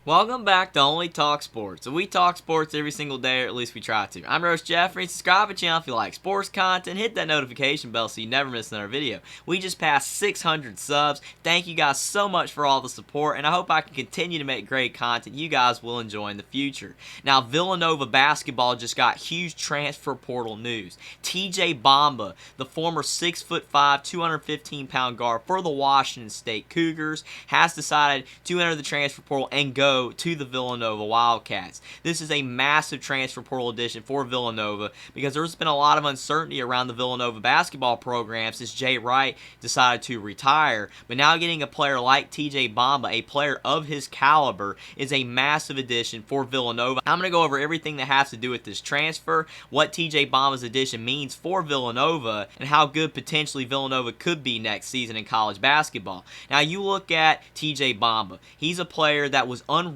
Welcome back to Only Talk Sports. So we talk sports every single day, or at least we try to. I'm Roast Jeffrey. Subscribe to the channel if you like sports content. Hit that notification bell so you never miss another video. We just passed 600 subs. Thank you guys so much for all the support, and I hope I can continue to make great content you guys will enjoy in the future. Now, Villanova basketball just got huge transfer portal news. TJ Bamba, the former 6'5", 215-pound guard for the Washington State Cougars, has decided to enter the transfer portal and go to the Villanova Wildcats. This is a massive transfer portal addition for Villanova because there's been a lot of uncertainty around the Villanova basketball program since Jay Wright decided to retire. But now getting a player like TJ Bamba, a player of his caliber, is a massive addition for Villanova. I'm going to go over everything that has to do with this transfer, what TJ Bamba's addition means for Villanova, and how good potentially Villanova could be next season in college basketball. Now you look at TJ Bamba. He's a player that was unranked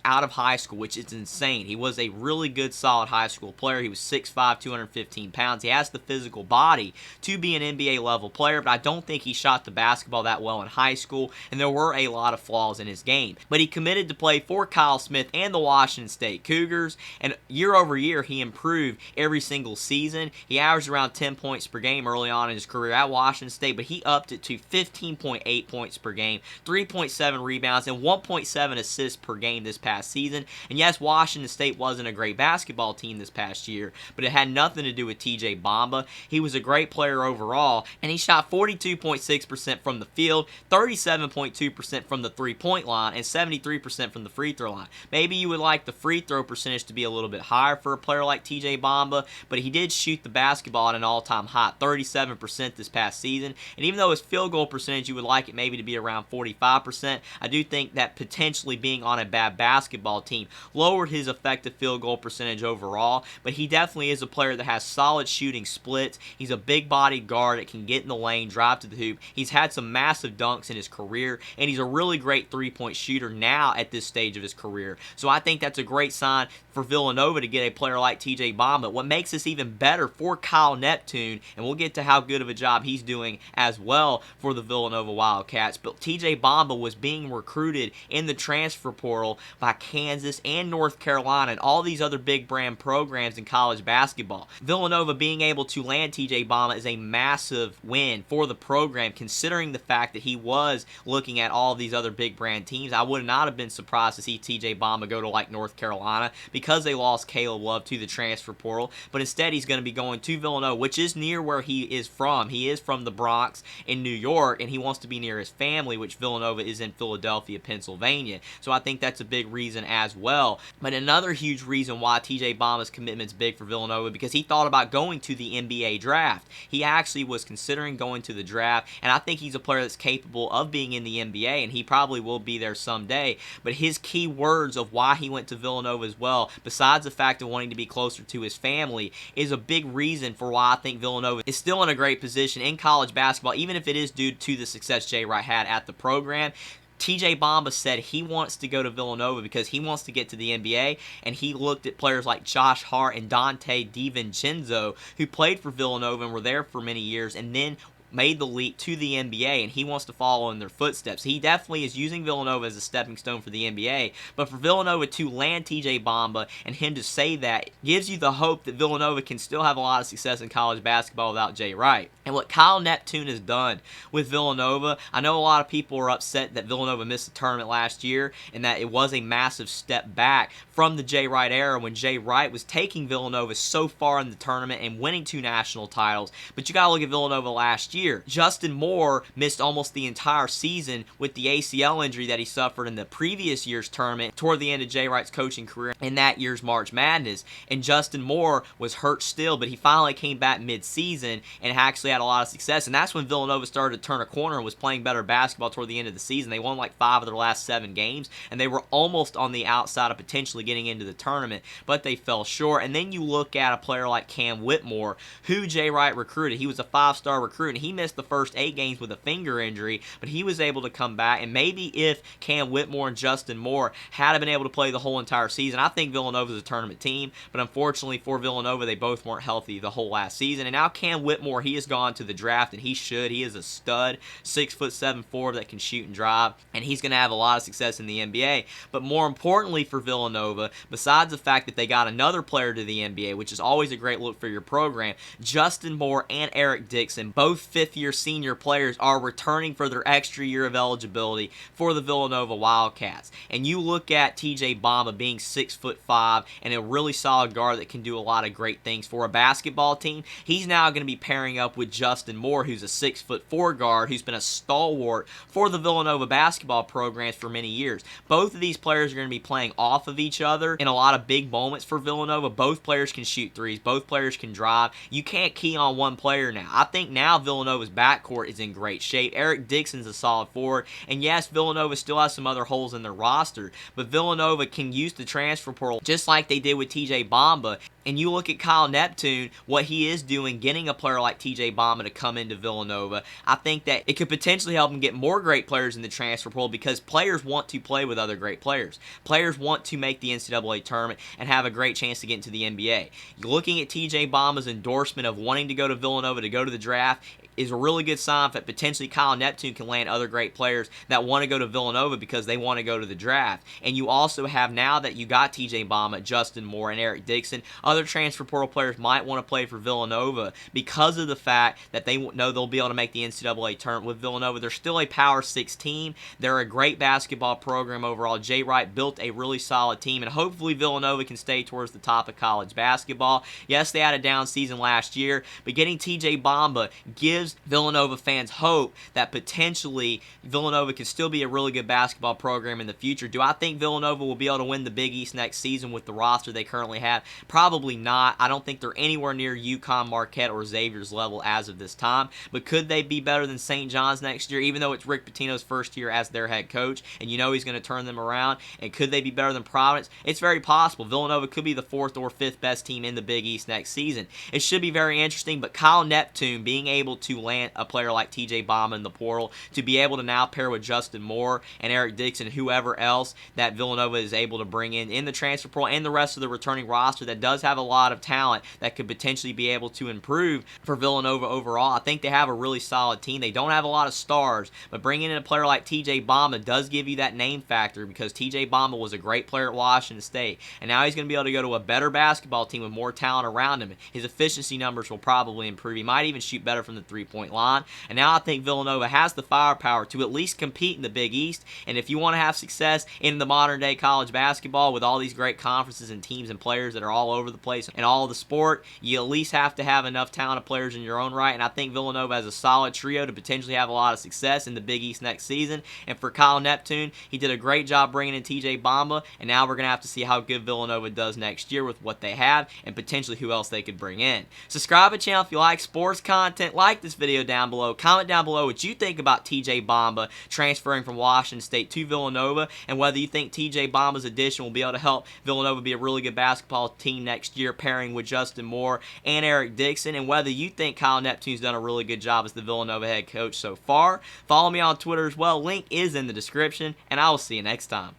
out of high school, which is insane. He was a really good, solid high school player. He was 6'5", 215 pounds. He has the physical body to be an NBA level player, but I don't think he shot the basketball that well in high school, and there were a lot of flaws in his game. But he committed to play for Kyle Smith and the Washington State Cougars, and year over year, he improved every single season. He averaged around 10 points per game early on in his career at Washington State, but he upped it to 15.8 points per game, 3.7 rebounds, and 1.7 assists per game this past season. And yes, Washington State wasn't a great basketball team this past year, but it had nothing to do with TJ Bamba. He was a great player overall, and he shot 42.6% from the field, 37.2% from the three-point line, and 73% from the free throw line. Maybe you would like the free throw percentage to be a little bit higher for a player like TJ Bamba, but he did shoot the basketball at an all-time high, 37% this past season. And even though his field goal percentage, you would like it maybe to be around 45%, I do think that potentially being on a bad basketball team lowered his effective field goal percentage overall, but he definitely is a player that has solid shooting splits. He's a big-bodied guard that can get in the lane, drive to the hoop. He's had some massive dunks in his career, and he's a really great three-point shooter now at this stage of his career. So I think that's a great sign for Villanova to get a player like TJ Bamba. What makes this even better for Kyle Neptune, and we'll get to how good of a job he's doing as well for the Villanova Wildcats, but TJ Bamba was being recruited in the transfer portal by Kansas and North Carolina and all these other big brand programs in college basketball. Villanova being able to land TJ Bamba is a massive win for the program, considering the fact that he was looking at all these other big brand teams. I would not have been surprised to see TJ Bamba go to like North Carolina because they lost Caleb Love to the transfer portal, but instead he's going to be going to Villanova, which is near where he is from. He is from the Bronx in New York, and he wants to be near his family, which Villanova is in Philadelphia, Pennsylvania. So I think that's a big reason as well. But another huge reason why TJ Bamba's commitment is big for Villanova, because he thought about going to the NBA draft. He actually was considering going to the draft, and I think he's a player that's capable of being in the NBA, and he probably will be there someday. But his key words of why he went to Villanova as well, besides the fact of wanting to be closer to his family, is a big reason for why I think Villanova is still in a great position in college basketball, even if it is due to the success Jay Wright had at the program. TJ Bamba said he wants to go to Villanova because he wants to get to the NBA, and he looked at players like Josh Hart and Dante DiVincenzo, who played for Villanova and were there for many years, and then made the leap to the NBA, and he wants to follow in their footsteps. He definitely is using Villanova as a stepping stone for the NBA, but for Villanova to land TJ Bamba and him to say that gives you the hope that Villanova can still have a lot of success in college basketball without Jay Wright. And what Kyle Neptune has done with Villanova, I know a lot of people are upset that Villanova missed the tournament last year and that it was a massive step back from the Jay Wright era when Jay Wright was taking Villanova so far in the tournament and winning 2 national titles. But you got to look at Villanova last year. Justin Moore missed almost the entire season with the ACL injury that he suffered in the previous year's tournament toward the end of Jay Wright's coaching career in that year's March Madness. And Justin Moore was hurt still, but he finally came back mid-season and actually had a lot of success. And that's when Villanova started to turn a corner and was playing better basketball toward the end of the season. They won like 5 of their last 7 games, and they were almost on the outside of potentially getting into the tournament, but they fell short. And then you look at a player like Cam Whitmore, who Jay Wright recruited. He was a 5-star recruit, and He missed the first 8 games with a finger injury, but he was able to come back, and maybe if Cam Whitmore and Justin Moore had been able to play the whole entire season, I think Villanova's a tournament team, but unfortunately for Villanova, they both weren't healthy the whole last season, and now Cam Whitmore, he has gone to the draft, and he should. He is a stud, 6'7" forward that can shoot and drive, and he's going to have a lot of success in the NBA. But more importantly for Villanova, besides the fact that they got another player to the NBA, which is always a great look for your program, Justin Moore and Eric Dixon, both fifth-year senior players, are returning for their extra year of eligibility for the Villanova Wildcats. And you look at TJ Bamba being 6'5" and a really solid guard that can do a lot of great things for a basketball team. He's now going to be pairing up with Justin Moore, who's a 6'4" guard who's been a stalwart for the Villanova basketball programs for many years. Both of these players are going to be playing off of each other in a lot of big moments for Villanova. Both players can shoot threes. Both players can drive. You can't key on one player now. I think now Villanova's backcourt is in great shape. Eric Dixon's a solid forward. And yes, Villanova still has some other holes in their roster, but Villanova can use the transfer portal just like they did with TJ Bamba. And you look at Kyle Neptune, what he is doing, getting a player like TJ Bamba to come into Villanova. I think that it could potentially help him get more great players in the transfer portal because players want to play with other great players. Players want to make the NCAA tournament and have a great chance to get into the NBA. Looking at TJ Bamba's endorsement of wanting to go to Villanova to go to the draft is a really good sign that potentially Kyle Neptune can land other great players that want to go to Villanova because they want to go to the draft. And you also have, now that you got TJ Bamba, Justin Moore, and Eric Dixon, other transfer portal players might want to play for Villanova because of the fact that they know they'll be able to make the NCAA tournament with Villanova. They're still a Power 6 team. They're a great basketball program overall. Jay Wright built a really solid team, and hopefully Villanova can stay towards the top of college basketball. Yes, they had a down season last year, but getting TJ Bamba gives Villanova fans hope that potentially Villanova can still be a really good basketball program in the future. Do I think Villanova will be able to win the Big East next season with the roster they currently have? Probably not. I don't think they're anywhere near UConn, Marquette, or Xavier's level as of this time, but could they be better than St. John's next year, even though it's Rick Pitino's first year as their head coach, and you know he's going to turn them around? And could they be better than Providence? It's very possible. Villanova could be the 4th or 5th best team in the Big East next season. It should be very interesting, but Kyle Neptune being able to land a player like TJ Bamba in the portal, to be able to now pair with Justin Moore and Eric Dixon, whoever else that Villanova is able to bring in the transfer portal, and the rest of the returning roster that does have a lot of talent that could potentially be able to improve for Villanova overall. I think they have a really solid team. They don't have a lot of stars, but bringing in a player like TJ Bamba does give you that name factor, because TJ Bamba was a great player at Washington State, and now he's going to be able to go to a better basketball team with more talent around him. His efficiency numbers will probably improve. He might even shoot better from the three-point line, and now I think Villanova has the firepower to at least compete in the Big East. And if you want to have success in the modern day college basketball with all these great conferences and teams and players that are all over the place and all of the sport, you at least have to have enough talented players in your own right, and I think Villanova has a solid trio to potentially have a lot of success in the Big East next season. And for Kyle Neptune, he did a great job bringing in TJ Bamba, and now we're going to have to see how good Villanova does next year with what they have and potentially who else they could bring in. Subscribe to the channel if you like sports content. Like this video down below. Comment down below what you think about TJ Bamba transferring from Washington State to Villanova, and whether you think TJ Bamba's addition will be able to help Villanova be a really good basketball team next year, pairing with Justin Moore and Eric Dixon, and whether you think Kyle Neptune's done a really good job as the Villanova head coach so far. Follow me on Twitter as well. Link is in the description, and I will see you next time.